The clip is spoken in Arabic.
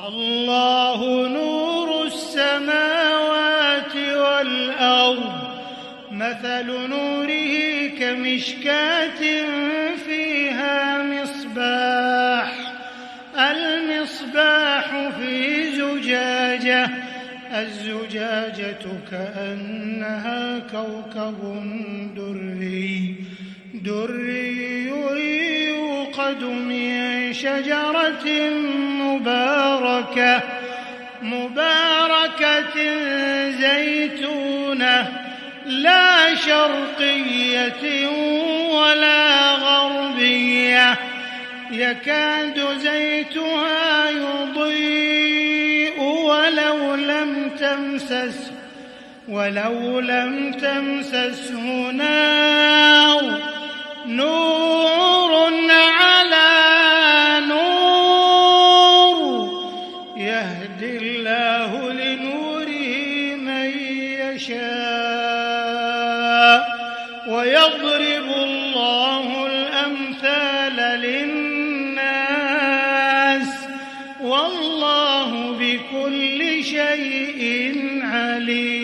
الله نور السماوات والأرض مثل نوره كمشكاة فيها مصباح المصباح في زجاجة الزجاجة كأنها كوكب دري يوقد من شجرة مباركة زيتونة لا شرقية ولا غربية يكاد زيتها يضيء ولو لم تمسسه نور على نور يهدي الله لنوره من يشاء ويضرب الله الأمثال للناس والله بكل شيء عليم.